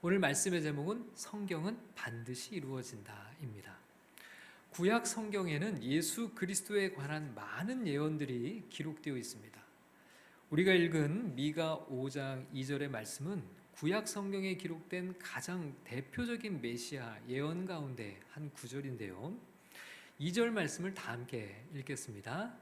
오늘 말씀의 제목은 성경은 반드시 이루어진다입니다. 구약 성경에는 예수 그리스도에 관한 많은 예언들이 기록되어 있습니다. 우리가 읽은 미가 5장 2절의 말씀은 구약 성경에 기록된 가장 대표적인 메시아 예언 가운데 한 구절인데요. 2절 말씀을 다 함께 읽겠습니다.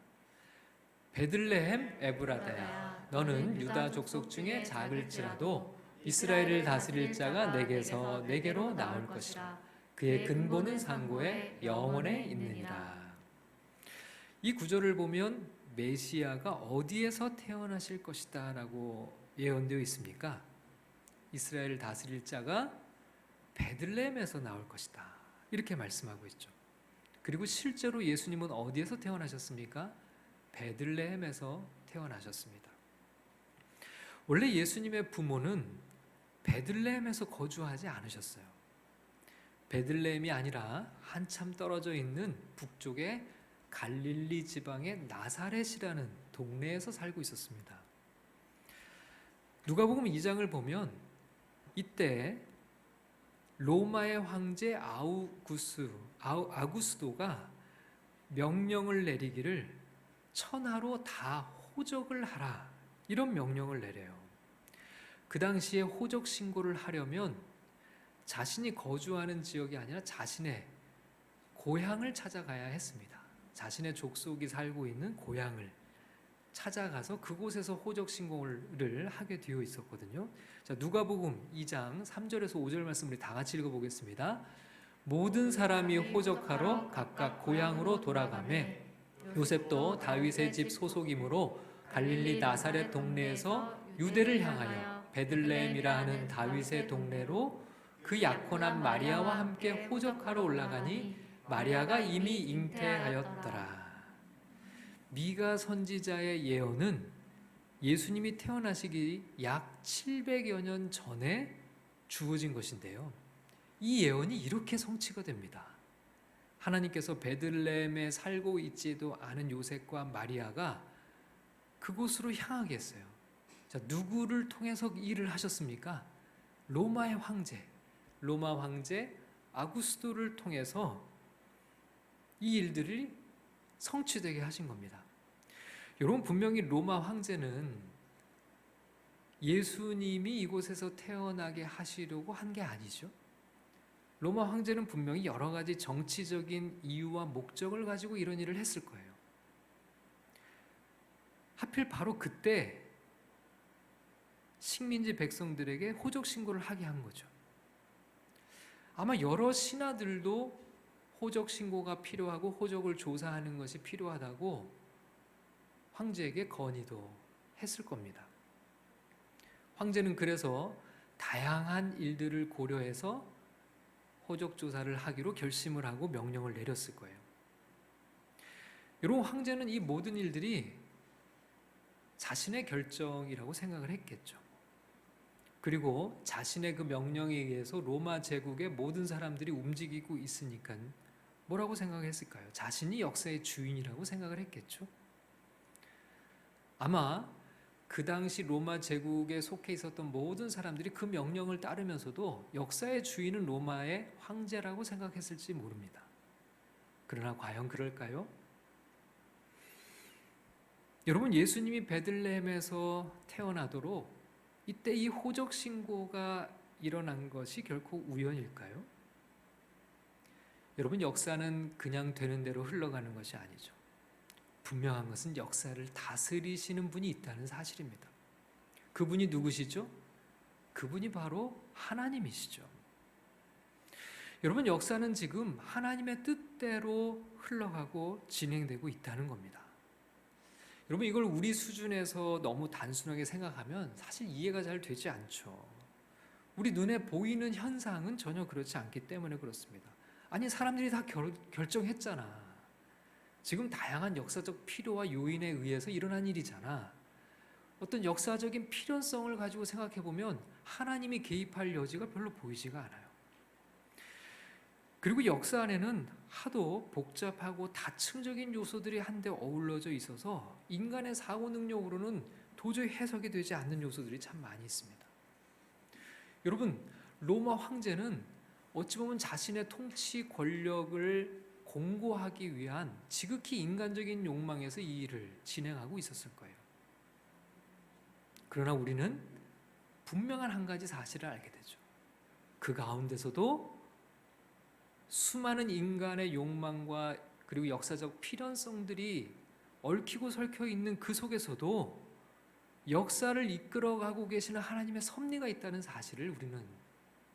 베들레헴 에브라다야, 너는 유다 족속 중에 작을지라도 이스라엘을 다스릴 자가 내게서 내게로 나올 것이라. 그의 근본은 상고에 영원에 있느니라. 이 구절을 보면 메시아가 어디에서 태어나실 것이다 라고 예언되어 있습니까? 이스라엘을 다스릴 자가 베들레헴에서 나올 것이다, 이렇게 말씀하고 있죠. 그리고 실제로 예수님은 어디에서 태어나셨습니까? 베들레헴에서 태어나셨습니다. 원래 예수님의 부모는 베들레헴에서 거주하지 않으셨어요. 베들레헴이 아니라 한참 떨어져 있는 북쪽의 갈릴리 지방의 나사렛이라는 동네에서 살고 있었습니다. 누가복음 2장을 보면 이때 로마의 황제 아구스도가 명령을 내리기를 천하로 다 호적을 하라, 이런 명령을 내려요. 그 당시에 호적 신고를 하려면 자신이 거주하는 지역이 아니라 자신의 고향을 찾아가야 했습니다. 자신의 족속이 살고 있는 고향을 찾아가서 그곳에서 호적 신고를 하게 되어 있었거든요. 자, 누가복음 2장 3절에서 5절 말씀 우리 다 같이 읽어보겠습니다. 모든 사람이 호적하러 각각 고향으로 돌아가매 요셉도 다윗의 집 소속이므로 갈릴리 나사렛 동네에서 유대를 향하여 베들레헴이라 하는 다윗의 동네로 그 약혼한 마리아와 함께 호적하러 올라가니 마리아가 이미 잉태하였더라. 미가 선지자의 예언은 예수님이 태어나시기 약 700여 년 전에 주어진 것인데요. 이 예언이 이렇게 성취가 됩니다. 하나님께서 베들레헴에 살고 있지도 않은 요셉과 마리아가 그곳으로 향하게 했어요. 자, 누구를 통해서 일을 하셨습니까? 로마 황제 아구스도를 통해서 이 일들이 성취되게 하신 겁니다. 여러분, 분명히 로마 황제는 예수님이 이곳에서 태어나게 하시려고 한 게 아니죠. 로마 황제는 분명히 여러 가지 정치적인 이유와 목적을 가지고 이런 일을 했을 거예요. 하필 바로 그때 식민지 백성들에게 호적 신고를 하게 한 거죠. 아마 여러 신하들도 호적 신고가 필요하고 호적을 조사하는 것이 필요하다고 황제에게 건의도 했을 겁니다. 황제는 그래서 다양한 일들을 고려해서 호적 조사를 하기로 결심을 하고 명령을 내렸을 거예요. 여러분, 황제는 이 모든 일들이 자신의 결정이라고 생각을 했겠죠. 그리고 자신의 그 명령에 의해서 로마 제국의 모든 사람들이 움직이고 있으니까 뭐라고 생각했을까요? 자신이 역사의 주인이라고 생각을 했겠죠. 아마 그 당시 로마 제국에 속해 있었던 모든 사람들이 그 명령을 따르면서도 역사의 주인은 로마의 황제라고 생각했을지 모릅니다. 그러나 과연 그럴까요? 여러분, 예수님이 베들레헴에서 태어나도록 이때 이 호적 신고가 일어난 것이 결코 우연일까요? 여러분, 역사는 그냥 되는 대로 흘러가는 것이 아니죠. 분명한 것은 역사를 다스리시는 분이 있다는 사실입니다. 그분이 누구시죠? 그분이 바로 하나님이시죠. 여러분, 역사는 지금 하나님의 뜻대로 흘러가고 진행되고 있다는 겁니다. 여러분, 이걸 우리 수준에서 너무 단순하게 생각하면 사실 이해가 잘 되지 않죠. 우리 눈에 보이는 현상은 전혀 그렇지 않기 때문에 그렇습니다. 아니, 사람들이 다 결정했잖아. 지금 다양한 역사적 필요와 요인에 의해서 일어난 일이잖아. 어떤 역사적인 필연성을 가지고 생각해보면 하나님이 개입할 여지가 별로 보이지가 않아요. 그리고 역사 안에는 하도 복잡하고 다층적인 요소들이 한데 어우러져 있어서 인간의 사고 능력으로는 도저히 해석이 되지 않는 요소들이 참 많이 있습니다. 여러분, 로마 황제는 어찌 보면 자신의 통치 권력을 공고하기 위한 지극히 인간적인 욕망에서 이 일을 진행하고 있었을 거예요. 그러나 우리는 분명한 한 가지 사실을 알게 되죠. 그 가운데서도 수많은 인간의 욕망과 그리고 역사적 필연성들이 얽히고 설켜 있는 그 속에서도 역사를 이끌어가고 계시는 하나님의 섭리가 있다는 사실을 우리는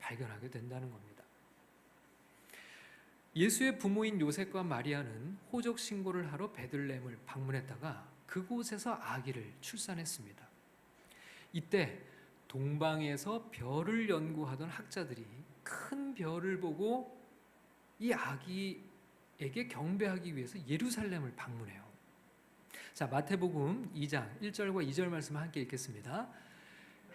발견하게 된다는 겁니다. 예수의 부모인 요셉과 마리아는 호적 신고를 하러 베들레헴을 방문했다가 그곳에서 아기를 출산했습니다. 이때 동방에서 별을 연구하던 학자들이 큰 별을 보고 이 아기에게 경배하기 위해서 예루살렘을 방문해요. 자, 마태복음 2장 1절과 2절 말씀 함께 읽겠습니다.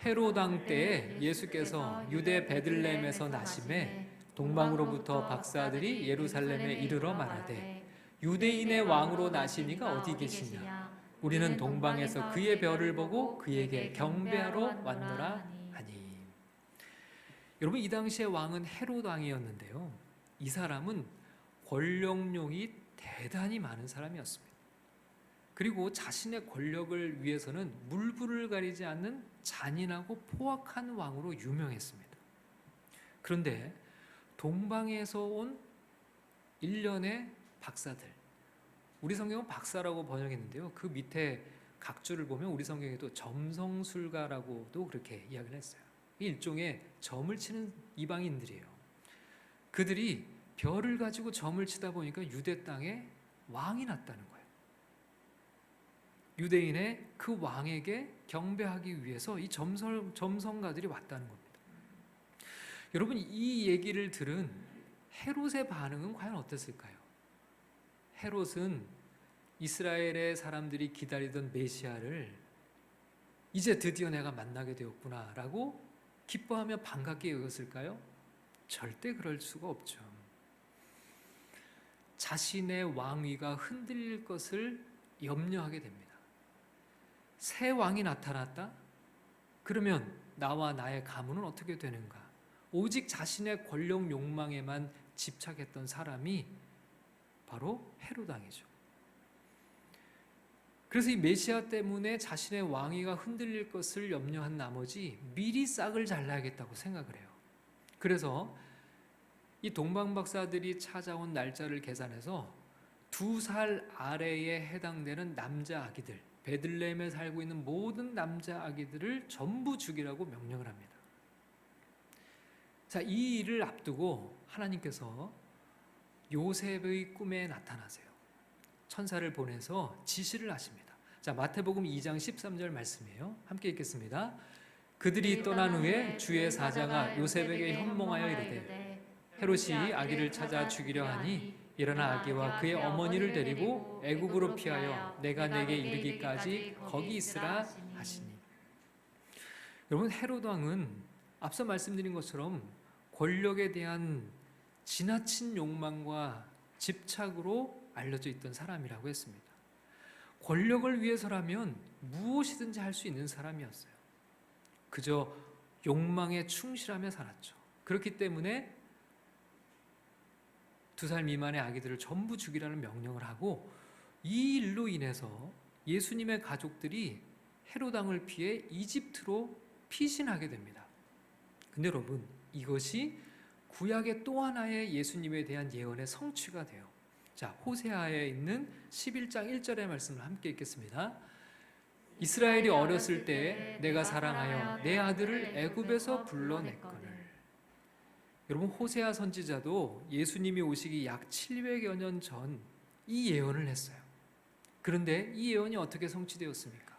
헤롯 왕 때에 예수께서 유대 베들레헴에서 나심에 동방으로부터 박사들이 예루살렘에 이르러 말하되 유대인의 왕으로 나시니가 어디 계시냐? 우리는 동방에서 그의 별을 보고 그에게 경배하러 왔노라 하니. 여러분, 이 당시의 왕은 헤롯 왕이었는데요. 이 사람은 권력욕이 대단히 많은 사람이었습니다. 그리고 자신의 권력을 위해서는 물불을 가리지 않는 잔인하고 포악한 왕으로 유명했습니다. 그런데 동방에서 온 일련의 박사들, 우리 성경은 박사라고 번역했는데요. 그 밑에 각주를 보면 우리 성경에도 점성술가라고도 그렇게 이야기를 했어요. 일종의 점을 치는 이방인들이에요. 그들이 별을 가지고 점을 치다 보니까 유대 땅에 왕이 났다는 거예요. 유대인의 그 왕에게 경배하기 위해서 이 점성가들이 왔다는 겁니다. 여러분, 이 얘기를 들은 헤롯의 반응은 과연 어땠을까요? 헤롯은 이스라엘의 사람들이 기다리던 메시아를 이제 드디어 내가 만나게 되었구나라고 기뻐하며 반갑게 여겼을까요? 절대 그럴 수가 없죠. 자신의 왕위가 흔들릴 것을 염려하게 됩니다. 새 왕이 나타났다? 그러면 나와 나의 가문은 어떻게 되는가? 오직 자신의 권력 욕망에만 집착했던 사람이 바로 헤롯 왕이죠. 그래서 이 메시아 때문에 자신의 왕위가 흔들릴 것을 염려한 나머지 미리 싹을 잘라야겠다고 생각을 해요. 그래서 이 동방박사들이 찾아온 날짜를 계산해서 2살 아래에 해당되는 남자 아기들, 베들레헴에 살고 있는 모든 남자 아기들을 전부 죽이라고 명령을 합니다. 자, 이 일을 앞두고 하나님께서 요셉의 꿈에 나타나세요. 천사를 보내서 지시를 하십니다. 자, 마태복음 2장 13절 말씀이에요. 함께 읽겠습니다. 그들이 떠난 후에 주의 사자가 요셉에게 현몽하여 이르되 헤롯이 아기를 찾아 죽이려 하니 일어나 아기와 그의 어머니를 데리고 애굽으로 피하여 내가 내게 이르기까지 거기 있으라 하시니. 여러분, 헤롯 왕은 앞서 말씀드린 것처럼 권력에 대한 지나친 욕망과 집착으로 알려져 있던 사람이라고 했습니다. 권력을 위해서라면 무엇이든지 할 수 있는 사람이었어요. 그저 욕망에 충실하며 살았죠. 그렇기 때문에 2살 미만의 아기들을 전부 죽이라는 명령을 하고, 이 일로 인해서 예수님의 가족들이 헤롯 왕을 피해 이집트로 피신하게 됩니다. 근데 여러분, 이것이 구약의 또 하나의 예수님에 대한 예언의 성취가 돼요. 자, 호세아에 있는 11장 1절의 말씀을 함께 읽겠습니다. 이스라엘이 어렸을 때에 내가 사랑하여 내 아들을 애굽에서 불러냈거늘. 여러분, 호세아 선지자도 예수님이 오시기 약 700여 년 전 이 예언을 했어요. 그런데 이 예언이 어떻게 성취되었습니까?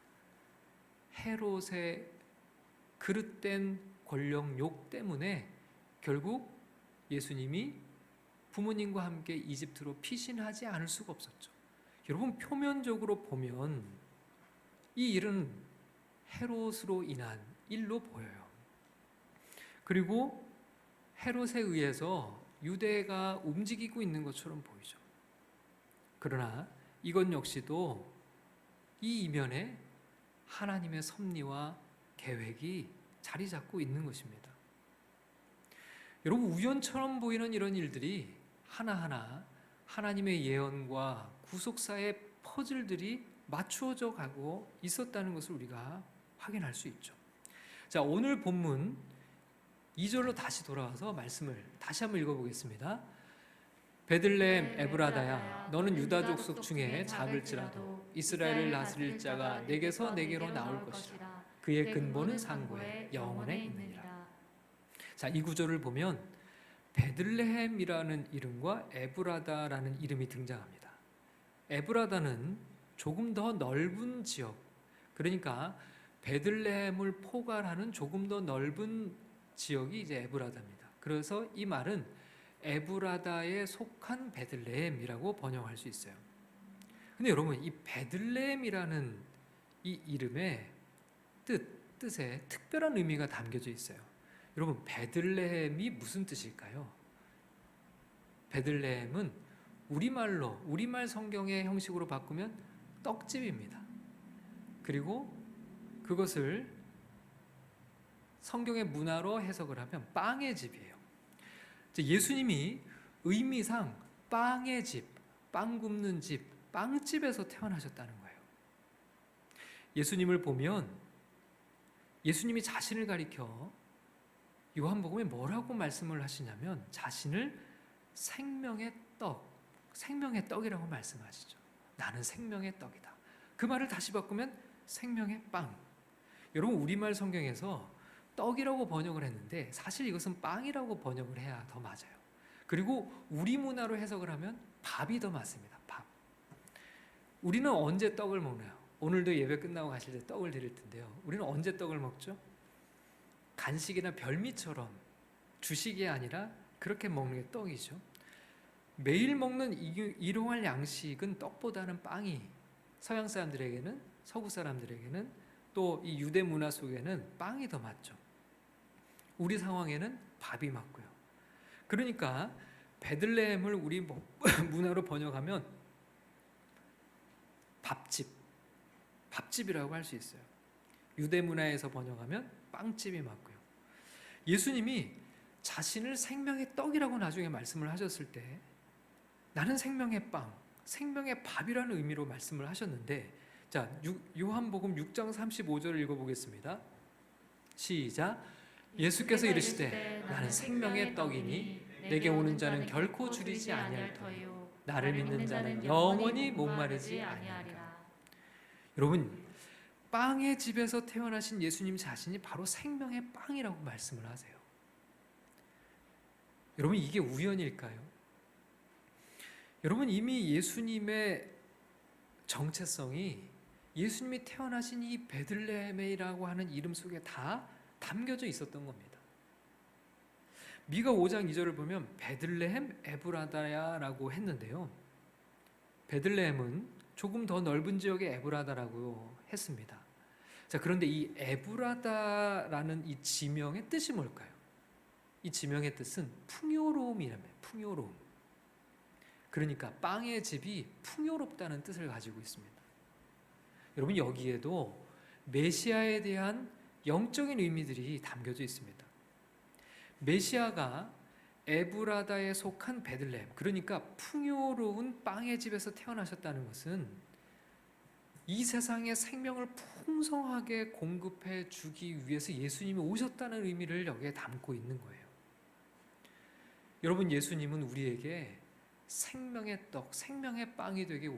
헤롯의 그릇된 권력욕 때문에 결국 예수님이 부모님과 함께 이집트로 피신하지 않을 수가 없었죠. 여러분, 표면적으로 보면 이 일은 헤롯으로 인한 일로 보여요. 그리고 헤롯에 의해서 유대가 움직이고 있는 것처럼 보이죠. 그러나 이것 역시도 이 이면에 하나님의 섭리와 계획이 자리 잡고 있는 것입니다. 여러분, 우연처럼 보이는 이런 일들이 하나하나 하나님의 예언과 구속사의 퍼즐들이 맞추어져 가고 있었다는 것을 우리가 확인할 수 있죠. 자, 오늘 본문 2절로 다시 돌아와서 말씀을 다시 한번 읽어보겠습니다. 베들레헴 에브라다야, 너는 유다 족속 중에 작을지라도 이스라엘을 다스릴 자가 내게서 내게로 나올 것이라. 그의 근본은 상고에 영원에 있느니라. 자, 이 구절을 보면 베들레헴이라는 이름과 에브라다라는 이름이 등장합니다. 에브라다는 조금 더 넓은 지역, 그러니까 베들레헴을 포괄하는 조금 더 넓은 지역이 이제 에브라다입니다. 그래서 이 말은 에브라다에 속한 베들레헴이라고 번역할 수 있어요. 근데 여러분, 이 베들레헴이라는 이 이름의 뜻에 특별한 의미가 담겨져 있어요. 여러분, 베들레헴이 무슨 뜻일까요? 베들레헴은 우리말 성경의 형식으로 바꾸면 떡집입니다. 그리고 그것을 성경의 문화로 해석을 하면 빵의 집이에요. 예수님이 의미상 빵의 집, 빵 굽는 집, 빵집에서 태어나셨다는 거예요. 예수님을 보면 예수님이 자신을 가리켜 요한복음에 뭐라고 말씀을 하시냐면 자신을 생명의 떡이라고 말씀하시죠. 나는 생명의 떡이다. 그 말을 다시 바꾸면 생명의 빵. 여러분, 우리말 성경에서 떡이라고 번역을 했는데 사실 이것은 빵이라고 번역을 해야 더 맞아요. 그리고 우리 문화로 해석을 하면 밥이 더 맞습니다. 밥. 우리는 언제 떡을 먹나요? 오늘도 예배 끝나고 가실 때 떡을 드릴 텐데요. 우리는 언제 떡을 먹죠? 간식이나 별미처럼 주식이 아니라 그렇게 먹는 게 떡이죠. 매일 먹는 일용할 양식은 떡보다는 빵이 서양 사람들에게는, 서구 사람들에게는, 또 이 유대 문화 속에는 빵이 더 맞죠. 우리 상황에는 밥이 맞고요. 그러니까 베들레헴을 우리 문화로 번역하면 밥집이라고 할 수 있어요. 유대 문화에서 번역하면 빵집이 맞고요. 예수님이 자신을 생명의 떡이라고 나중에 말씀을 하셨을 때 나는 생명의 빵, 생명의 밥이라는 의미로 말씀을 하셨는데, 자, 요한복음 6장 35절을 읽어보겠습니다. 시작. 예수께서 이르시되 나는 생명의 떡이니 내게 오는 자는 결코 줄이지 아니할 터이요 나를 믿는 자는 영원히 목마르지 아니하리라. 여러분, 빵의 집에서 태어나신 예수님 자신이 바로 생명의 빵이라고 말씀을 하세요. 여러분, 이게 우연일까요? 여러분, 이미 예수님의 정체성이 예수님이 태어나신 이 베들레헴이라고 하는 이름 속에 다 담겨져 있었던 겁니다. 미가 5장 2절을 보면 베들레헴 에브라다야라고 했는데요. 베들레헴은 조금 더 넓은 지역의 에브라다라고 했습니다. 자, 그런데 이 에브라다라는 이 지명의 뜻이 뭘까요? 이 지명의 뜻은 풍요로움이랍니다. 풍요로움. 그러니까 빵의 집이 풍요롭다는 뜻을 가지고 있습니다. 여러분, 여기에도 메시아에 대한 영적인 의미들이 담겨져 있습니다. 메시아가 에브라다에 속한 베들레헴, 그러니까 풍요로운 빵의 집에서 태어나셨다는 것은 이 세상에 생명을 풍성하게 공급해 주기 위해서 예수님이 오셨다는 의미를 여기에 담고 있는 거예요. 여러분, 예수님은 우리에게 생명의 떡, 생명의 빵이 되기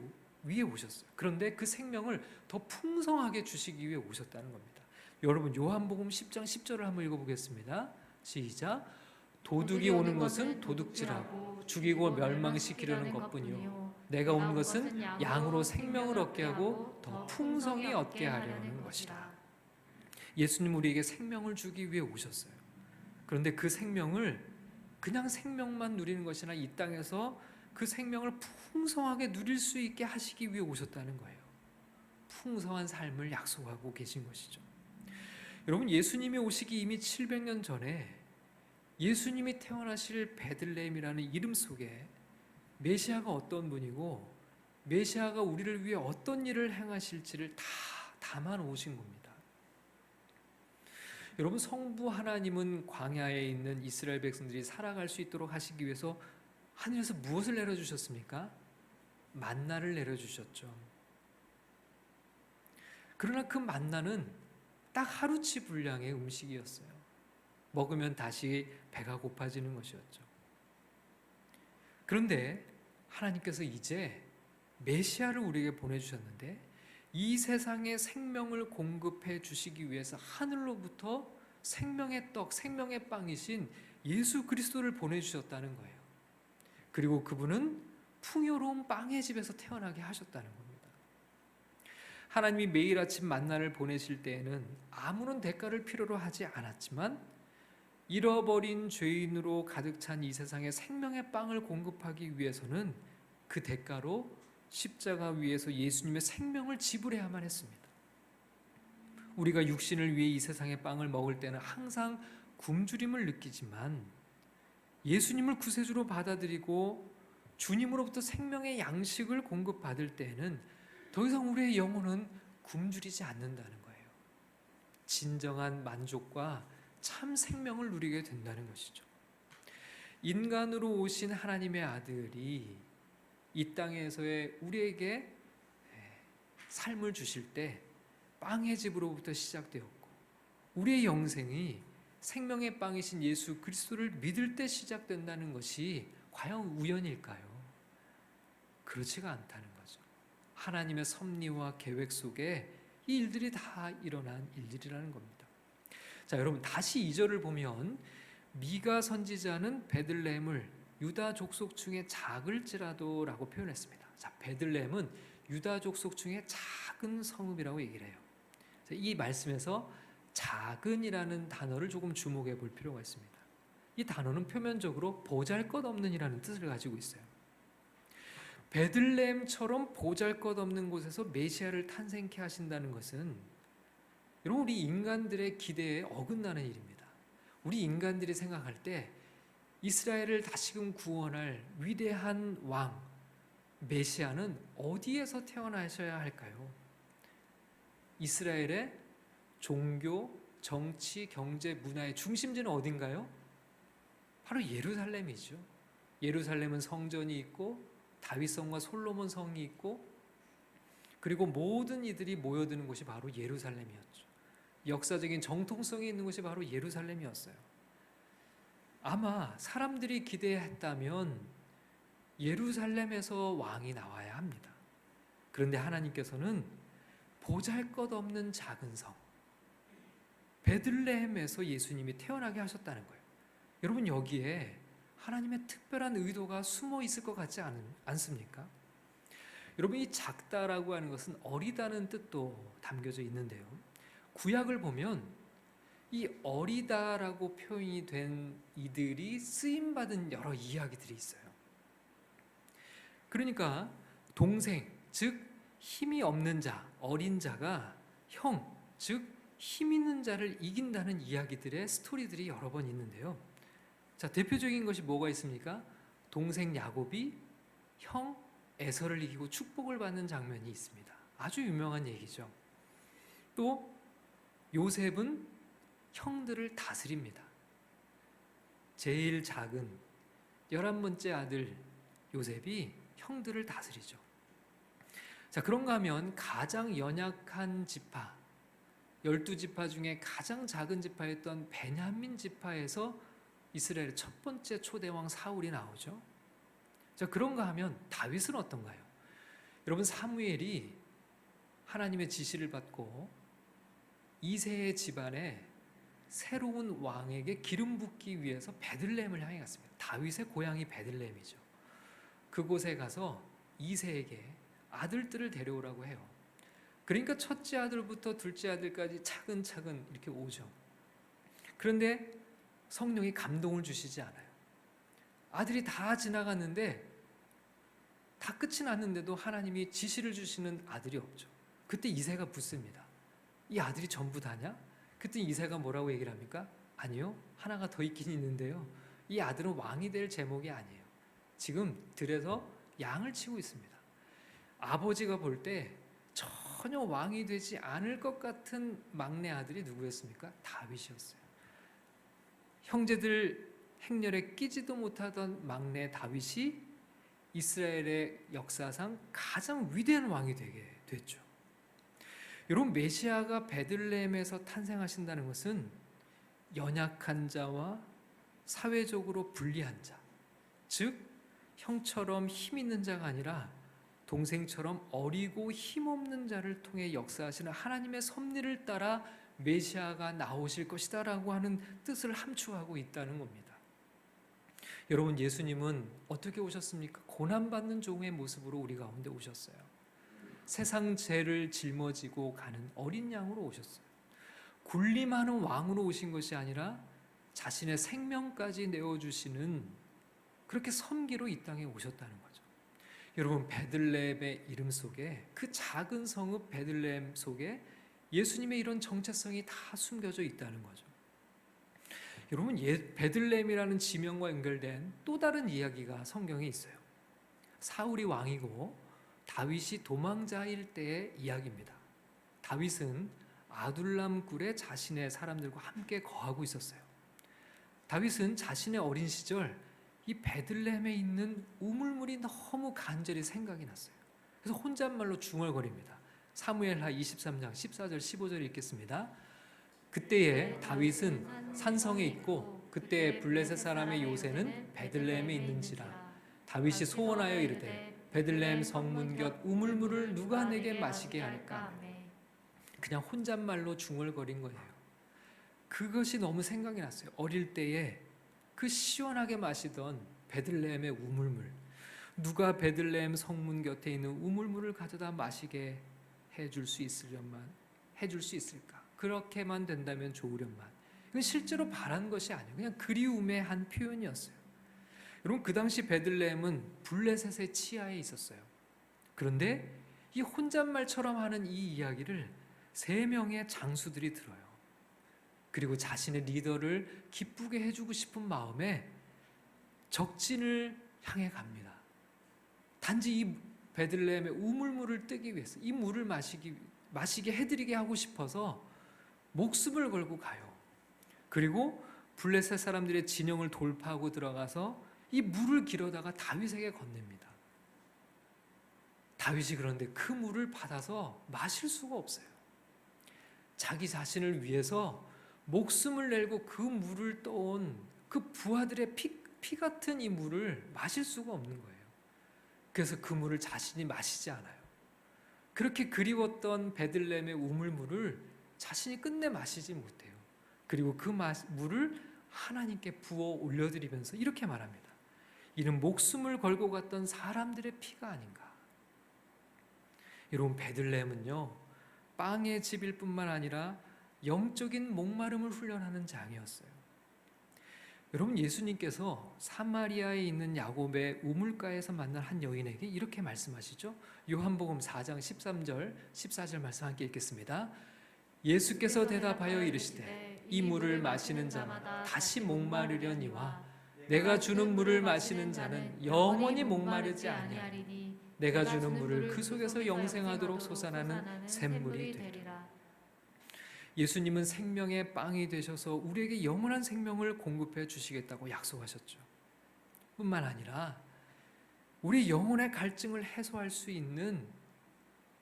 위해 오셨어요. 그런데 그 생명을 더 풍성하게 주시기 위해 오셨다는 겁니다. 여러분, 요한복음 10장 10절을 한번 읽어보겠습니다. 시작. 도둑이 오는 것은 도둑질하고 죽이고 멸망시키려는 것뿐이요 내가 온 것은 양으로 생명을 얻게 하고 더 풍성히 얻게 하려는 것이라. 예수님 우리에게 생명을 주기 위해 오셨어요. 그런데 그 생명을 그냥 생명만 누리는 것이 아니라 이 땅에서 그 생명을 풍성하게 누릴 수 있게 하시기 위해 오셨다는 거예요. 풍성한 삶을 약속하고 계신 것이죠. 여러분, 예수님이 오시기 이미 700년 전에 예수님이 태어나실 베들레헴이라는 이름 속에 메시아가 어떤 분이고 메시아가 우리를 위해 어떤 일을 행하실지를 다 담아 놓으신 겁니다. 여러분, 성부 하나님은 광야에 있는 이스라엘 백성들이 살아갈 수 있도록 하시기 위해서 하늘에서 무엇을 내려주셨습니까? 만나를 내려주셨죠. 그러나 그 만나는 딱 하루치 분량의 음식이었어요. 먹으면 다시 배가 고파지는 것이었죠. 그런데 하나님께서 이제 메시아를 우리에게 보내주셨는데 이 세상에 생명을 공급해 주시기 위해서 하늘로부터 생명의 떡, 생명의 빵이신 예수 그리스도를 보내주셨다는 거예요. 그리고 그분은 풍요로운 빵의 집에서 태어나게 하셨다는 겁니다. 하나님이 매일 아침 만나를 보내실 때에는 아무런 대가를 필요로 하지 않았지만 잃어버린 죄인으로 가득 찬 이 세상에 생명의 빵을 공급하기 위해서는 그 대가로 십자가 위에서 예수님의 생명을 지불해야만 했습니다. 우리가 육신을 위해 이 세상의 빵을 먹을 때는 항상 굶주림을 느끼지만 예수님을 구세주로 받아들이고 주님으로부터 생명의 양식을 공급받을 때에는 더 이상 우리의 영혼은 굶주리지 않는다는 거예요. 진정한 만족과 참 생명을 누리게 된다는 것이죠. 인간으로 오신 하나님의 아들이 이 땅에서의 우리에게 삶을 주실 때 빵의 집으로부터 시작되었고 우리의 영생이 생명의 빵이신 예수 그리스도를 믿을 때 시작된다는 것이 과연 우연일까요? 그렇지가 않다는 거죠. 하나님의 섭리와 계획 속에 이 일들이 다 일어난 일들이라는 겁니다. 자, 여러분 다시 2절을 보면 미가 선지자는 베들레헴을 유다 족속 중에 작을지라도 라고 표현했습니다. 자, 베들레헴은 유다 족속 중에 작은 성읍이라고 얘기를 해요. 이 말씀에서 작은이라는 단어를 조금 주목해 볼 필요가 있습니다. 이 단어는 표면적으로 보잘것없는이라는 뜻을 가지고 있어요. 베들레헴처럼 보잘것없는 곳에서 메시아를 탄생케 하신다는 것은 여러분 우리 인간들의 기대에 어긋나는 일입니다. 우리 인간들이 생각할 때 이스라엘을 다시금 구원할 위대한 왕 메시아는 어디에서 태어나셔야 할까요? 이스라엘의 종교, 정치, 경제, 문화의 중심지는 어딘가요? 바로 예루살렘이죠. 예루살렘은 성전이 있고 다윗성과 솔로몬 성이 있고 그리고 모든 이들이 모여드는 곳이 바로 예루살렘이었죠. 역사적인 정통성이 있는 곳이 바로 예루살렘이었어요. 아마 사람들이 기대했다면 예루살렘에서 왕이 나와야 합니다. 그런데 하나님께서는 보잘것없는 작은 성 베들레헴에서 예수님이 태어나게 하셨다는 거예요. 여러분 여기에 하나님의 특별한 의도가 숨어 있을 것 같지 않습니까? 여러분 이 작다라고 하는 것은 어리다는 뜻도 담겨져 있는데요. 구약을 보면 이 어리다라고 표현이 된 이들이 쓰임받은 여러 이야기들이 있어요. 그러니까 동생, 즉 힘이 없는 자, 어린 자가 형, 즉 힘 있는 자를 이긴다는 이야기들의 스토리들이 여러 번 있는데요. 자, 대표적인 것이 뭐가 있습니까? 동생 야곱이 형 에서를 이기고 축복을 받는 장면이 있습니다. 아주 유명한 얘기죠. 또 요셉은 형들을 다스립니다. 제일 작은 11번째 아들 요셉이 형들을 다스리죠. 자, 그런가 하면 가장 연약한 지파 12지파 중에 가장 작은 지파였던 베냐민 지파에서 이스라엘의 첫 번째 초대왕 사울이 나오죠. 자, 그런가 하면 다윗은 어떤가요? 여러분 사무엘이 하나님의 지시를 받고 이새의 집안에 새로운 왕에게 기름 붓기 위해서 베들레헴을 향해 갔습니다. 다윗의 고향이 베들레헴이죠. 그곳에 가서 이새에게 아들들을 데려오라고 해요. 그러니까 첫째 아들부터 둘째 아들까지 차근차근 이렇게 오죠. 그런데 성령이 감동을 주시지 않아요. 아들이 다 지나갔는데 다 끝이 났는데도 하나님이 지시를 주시는 아들이 없죠. 그때 이새가 묻습니다. 이 아들이 전부 다냐? 그때 이새가 뭐라고 얘기를 합니까? 아니요, 하나가 더 있긴 있는데요. 이 아들은 왕이 될 제목이 아니에요. 지금 들에서 양을 치고 있습니다. 아버지가 볼 때 저 전혀 왕이 되지 않을 것 같은 막내 아들이 누구였습니까? 다윗이었어요. 형제들 행렬에 끼지도 못하던 막내 다윗이 이스라엘의 역사상 가장 위대한 왕이 되게 됐죠. 여러분, 메시아가 베들레헴에서 탄생하신다는 것은 연약한 자와 사회적으로 불리한 자, 즉 형처럼 힘 있는 자가 아니라 동생처럼 어리고 힘없는 자를 통해 역사하시는 하나님의 섭리를 따라 메시아가 나오실 것이다 라고 하는 뜻을 함축하고 있다는 겁니다. 여러분, 예수님은 어떻게 오셨습니까? 고난받는 종의 모습으로 우리 가운데 오셨어요. 세상 죄를 짊어지고 가는 어린 양으로 오셨어요. 군림하는 왕으로 오신 것이 아니라 자신의 생명까지 내어주시는, 그렇게 섬기로 이 땅에 오셨다는 거죠. 여러분, 베들레헴의 이름 속에, 그 작은 성읍 베들레헴 속에 예수님의 이런 정체성이 다 숨겨져 있다는 거죠. 여러분, 베들레헴이라는 지명과 연결된 또 다른 이야기가 성경에 있어요. 사울이 왕이고 다윗이 도망자일 때의 이야기입니다. 다윗은 아둘람 굴에 자신의 사람들과 함께 거하고 있었어요. 다윗은 자신의 어린 시절 이 베들레헴에 있는 우물물이 너무 간절히 생각이 났어요. 그래서 혼잣말로 중얼거립니다. 사무엘하 23장 14절 15절 읽겠습니다. 그때에 다윗은 산성에 있고 그때 블레셋 사람의 요새는 베들레헴에 있는지라. 다윗이 소원하여 이르되 베들레헴 성문 곁 우물물을 누가 내게 마시게 할까? 그냥 혼잣말로 중얼거린 거예요. 그것이 너무 생각이 났어요. 어릴 때에 그 시원하게 마시던 베들레헴의 우물물, 누가 베들레헴 성문 곁에 있는 우물물을 가져다 마시게 해줄 수 있을까? 그렇게만 된다면 좋으련만. 이건 실제로 바란 것이 아니에요. 그냥 그리움의 한 표현이었어요. 여러분, 그 당시 베들레헴은 블레셋의 치하에 있었어요. 그런데 이 혼잣말처럼 하는 이 이야기를 3명의 장수들이 들어요. 그리고 자신의 리더를 기쁘게 해주고 싶은 마음에 적진을 향해 갑니다. 단지 이 베들레헴의 우물물을 뜨기 위해서, 이 물을 마시게 해드리게 하고 싶어서 목숨을 걸고 가요. 그리고 블레셋 사람들의 진영을 돌파하고 들어가서 이 물을 길어다가 다윗에게 건넵니다. 다윗이 그런데 그 물을 받아서 마실 수가 없어요. 자기 자신을 위해서 목숨을 내고 그 물을 떠온 그 부하들의 피 같은 이 물을 마실 수가 없는 거예요. 그래서 그 물을 자신이 마시지 않아요. 그렇게 그리웠던 베들레헴의 우물물을 자신이 끝내 마시지 못해요. 그리고 그 물을 하나님께 부어 올려드리면서 이렇게 말합니다. 이는 목숨을 걸고 갔던 사람들의 피가 아닌가. 여러분, 베들레헴은요, 빵의 집일 뿐만 아니라 영적인 목마름을 훈련하는 장이었어요. 여러분, 예수님께서 사마리아에 있는 야곱의 우물가에서 만난 한 여인에게 이렇게 말씀하시죠. 요한복음 4장 13절 14절 말씀 함께 읽겠습니다. 예수께서 대답하여 이르시되 이 물을 마시는 자마다 다시 목마르려니와 내가 주는 물을 마시는 자는 영원히 목마르지 아니하리니 내가 주는 물을 그 속에서 영생하도록 솟아나는 샘물이 되리라. 예수님은 생명의 빵이 되셔서 우리에게 영원한 생명을 공급해 주시겠다고 약속하셨죠. 뿐만 아니라 우리 영혼의 갈증을 해소할 수 있는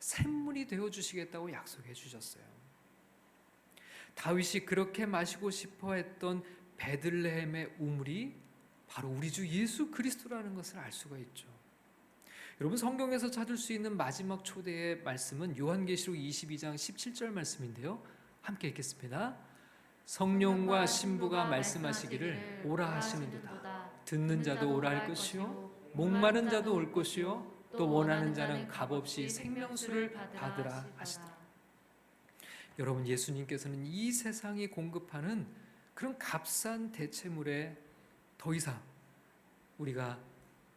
샘물이 되어 주시겠다고 약속해 주셨어요. 다윗이 그렇게 마시고 싶어 했던 베들레헴의 우물이 바로 우리 주 예수 그리스도라는 것을 알 수가 있죠. 여러분, 성경에서 찾을 수 있는 마지막 초대의 말씀은 요한계시록 22장 17절 말씀인데요. 함께 읽겠습니다. 성령과 신부가 말씀하시기를 오라 하시는도다. 듣는 자도 오라 할 것이요 목마른 자도 올 것이요 또 원하는 자는 값없이 생명수를 받으라 하시더라. 여러분, 예수님께서는 이 세상이 공급하는 그런 값싼 대체물에 더 이상 우리가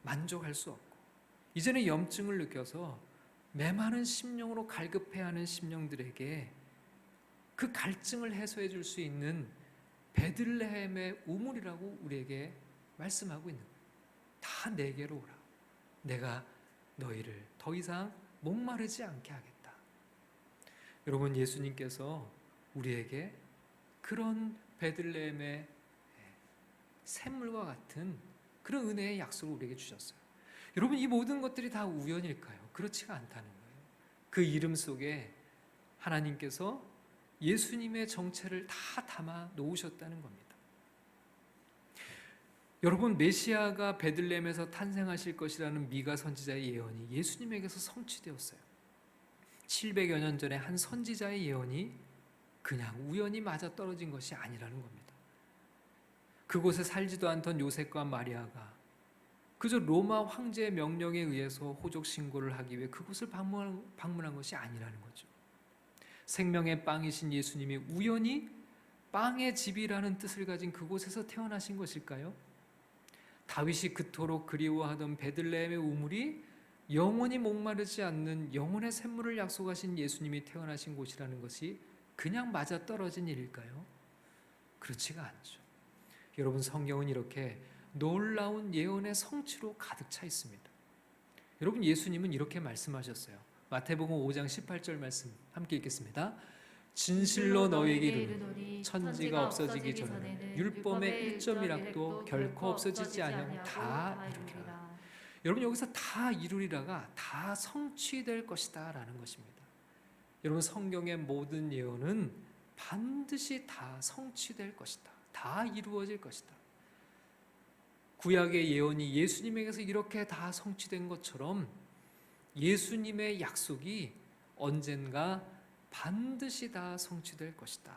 만족할 수 없고, 이제는 염증을 느껴서 메마른 심령으로 갈급해하는 심령들에게 그 갈증을 해소해 줄 수 있는 베들레헴의 우물이라고 우리에게 말씀하고 있는 거예요. 다 내게로 오라. 내가 너희를 더 이상 목마르지 않게 하겠다. 여러분, 예수님께서 우리에게 그런 베들레헴의 샘물과 같은 그런 은혜의 약속을 우리에게 주셨어요. 여러분, 이 모든 것들이 다 우연일까요? 그렇지가 않다는 거예요. 그 이름 속에 하나님께서 예수님의 정체를 다 담아 놓으셨다는 겁니다. 여러분, 메시아가 베들레헴에서 탄생하실 것이라는 미가 선지자의 예언이 예수님에게서 성취되었어요. 700여 년 전에 한 선지자의 예언이 그냥 우연히 맞아떨어진 것이 아니라는 겁니다. 그곳에 살지도 않던 요셉과 마리아가 그저 로마 황제의 명령에 의해서 호적 신고를 하기 위해 그곳을 방문한 것이 아니라는 거죠. 생명의 빵이신 예수님이 우연히 빵의 집이라는 뜻을 가진 그곳에서 태어나신 것일까요? 다윗이 그토록 그리워하던 베들레헴의 우물이 영원히 목마르지 않는 영혼의 샘물을 약속하신 예수님이 태어나신 곳이라는 것이 그냥 맞아떨어진 일일까요? 그렇지가 않죠. 여러분, 성경은 이렇게 놀라운 예언의 성취로 가득 차 있습니다. 여러분, 예수님은 이렇게 말씀하셨어요. 마태복음 5장 18절 말씀 함께 읽겠습니다. 진실로 너희에게 이르노니 천지가 없어지기 전에는 율법의 1점이라도 결코 없어지지 아니하고 다 이루리라. 여러분, 여기서 다 이루리라가 다 성취될 것이다 라는 것입니다. 여러분, 성경의 모든 예언은 반드시 다 성취될 것이다. 다 이루어질 것이다. 구약의 예언이 예수님에게서 이렇게 다 성취된 것처럼 예수님의 약속이 언젠가 반드시 다 성취될 것이다.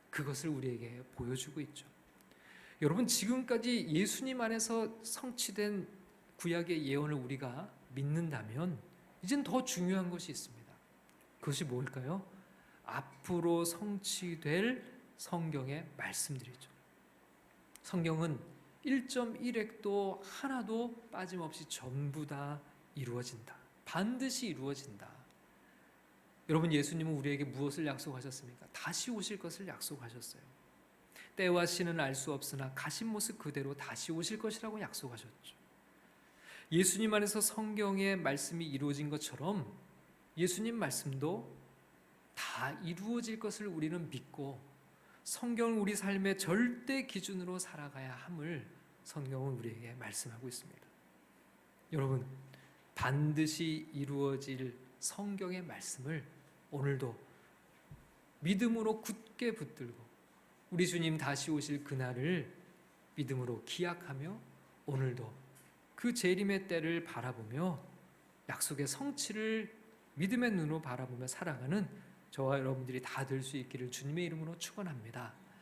그것을 우리에게 보여주고 있죠. 여러분, 지금까지 예수님 안에서 성취된 구약의 예언을 우리가 믿는다면 이젠 더 중요한 것이 있습니다. 그것이 뭘까요? 앞으로 성취될 성경의 말씀들이죠. 성경은 1.1획도 하나도 빠짐없이 전부 다 이루어진다. 반드시 이루어진다. 여러분, 예수님은 우리에게 무엇을 약속하셨습니까? 다시 오실 것을 약속하셨어요. 때와 시는 알 수 없으나 가신 모습 그대로 다시 오실 것이라고 약속하셨죠. 예수님 안에서 성경의 말씀이 이루어진 것처럼 예수님 말씀도 다 이루어질 것을 우리는 믿고 성경을 우리 삶의 절대 기준으로 살아가야 함을 성경은 우리에게 말씀하고 있습니다. 여러분, 반드시 이루어질 성경의 말씀을 오늘도 믿음으로 굳게 붙들고 우리 주님 다시 오실 그날을 믿음으로 기약하며 오늘도 그 재림의 때를 바라보며 약속의 성취를 믿음의 눈으로 바라보며 살아가는 저와 여러분들이 다 될 수 있기를 주님의 이름으로 축원합니다.